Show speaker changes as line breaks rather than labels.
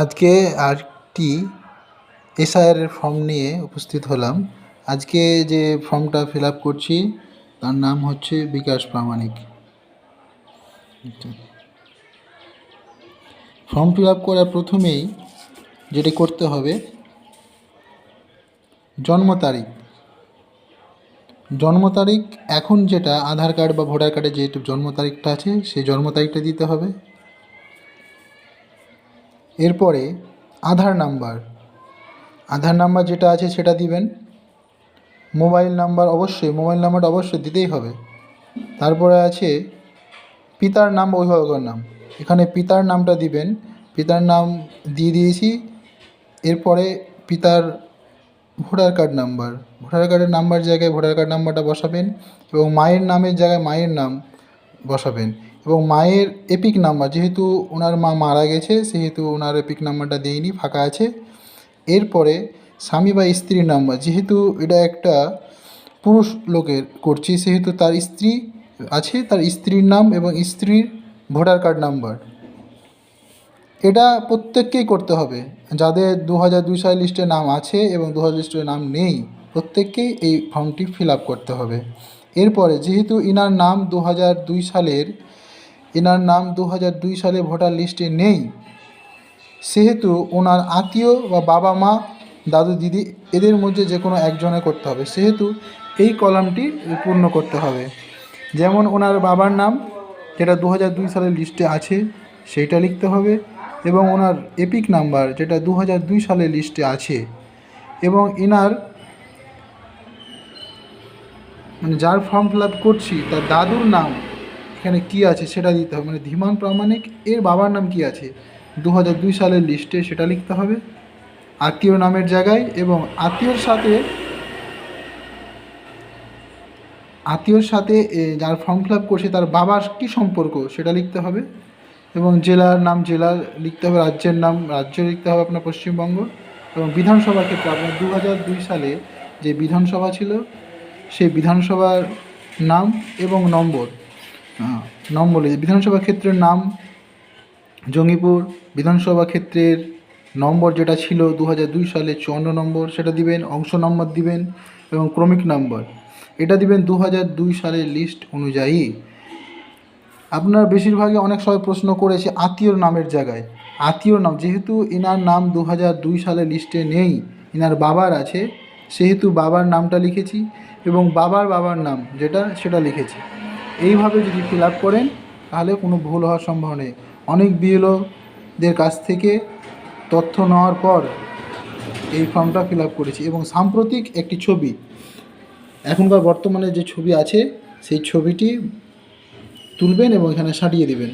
আজকে আরেকটি এসআইআর এর ফর্ম নিয়ে উপস্থিত হলাম। আজকে যে ফর্মটা ফিল আপ করছি তার নাম হচ্ছে বিকাশ প্রামাণিক। ফর্ম ফিল আপ করার প্রথমেই যেটি করতে হবে, জন্ম তারিখ এখন যেটা আধার কার্ড বা ভোটার কার্ডে যে জন্ম তারিখটা আছে সেই জন্ম তারিখটা দিতে হবে। এরপরে আধার নাম্বার যেটা আছে সেটা দিবেন। মোবাইল নাম্বারটা অবশ্যই দিতেই হবে। তারপরে আছে পিতার নাম বা অভিভাবকের নাম, এখানে পিতার নামটা দিবেন। পিতার নাম দিয়ে দিয়েছি। এরপরে পিতার ভোটার কার্ডের নাম্বার জায়গায় ভোটার কার্ড নাম্বারটা বসাবেন এবং মায়ের নামের জায়গায় মায়ের নাম বসাবেন এবং মায়ের এপিক নাম্বার, যেহেতু ওনার মা মারা গেছে সেহেতু ওনার এপিক নাম্বারটা দেইনি, ফাঁকা আছে। এরপরে স্বামী বা স্ত্রীর নাম্বার, যেহেতু এটা একটা পুরুষ লোকের করছি সেহেতু তার স্ত্রী আছে, তার স্ত্রীর নাম এবং স্ত্রীর ভোটার কার্ড নাম্বার, এটা প্রত্যেককেই করতে হবে। যাদের 2002 সালের লিস্টে নাম আছে এবং 2000 লিস্টে নাম নেই, প্রত্যেককেই এই ফর্মটি ফিল আপ করতে হবে। এরপরে যেহেতু ইনার নাম 2002 সালে ভোটার লিস্টে নেই, সেহেতু ওনার আত্মীয় বা বাবা মা, দাদু দিদি, এদের মধ্যে যে কোনো একজনে করতে হবে। সেহেতু এই কলামটি পূর্ণ করতে হবে। যেমন ওনার বাবার নাম যেটা 2002 সালের লিস্টে আছে সেইটা লিখতে হবে এবং ওনার এপিক নাম্বার যেটা 2002 সালের লিস্টে আছে এবং ইনার যার ফর্ম ফিল আপ করছি তার দাদুর নাম এখানে কী আছে সেটা দিতে হবে। ধীমান প্রামাণিক এর বাবার নাম কী আছে 2002 সালের লিস্টে সেটা লিখতে হবে আত্মীয় নামের জায়গায়, এবং আত্মীয়র সাথে যার ফর্ম ফিল আপ করছে তার বাবার কী সম্পর্ক সেটা লিখতে হবে এবং জেলার নাম জেলা লিখতে হবে, রাজ্যের নাম রাজ্য লিখতে হবে আপনার পশ্চিমবঙ্গ, এবং বিধানসভার ক্ষেত্রে আপনার 2002 সালে যে বিধানসভা ছিল সেই বিধানসভার নাম এবং নম্বর বিধানসভা ক্ষেত্রের নাম জঙ্গিপুর, বিধানসভা ক্ষেত্রের নম্বর যেটা ছিল 2002 সালে 54 নম্বর সেটা দিবেন, অংশ নম্বর দিবেন এবং ক্রমিক নাম্বার এটা দিবেন 2002 সালের লিস্ট অনুযায়ী। আপনার বেশিরভাগই অনেক সময় প্রশ্ন করেছে আত্মীয়র নামের জায়গায়, আত্মীয়র নাম যেহেতু এনার নাম 2002 সালের লিস্টে নেই, এনার বাবার আছে সেহেতু বাবার নামটা লিখেছি এবং বাবার নাম যেটা সেটা লিখেছি। এইভাবে যদি ফিল আপ করেন তাহলে কোনো ভুল হওয়ার সম্ভাবনা নেই। অনেক বিএলওদের কাছ থেকে তথ্য নেওয়ার পর এই ফর্মটা ফিল আপ করেছি এবং সাম্প্রতিক একটি ছবি, এখনকার বর্তমানে যে ছবি আছে সেই ছবিটি তুলবেন এবং এখানে সাটিয়ে দেবেন।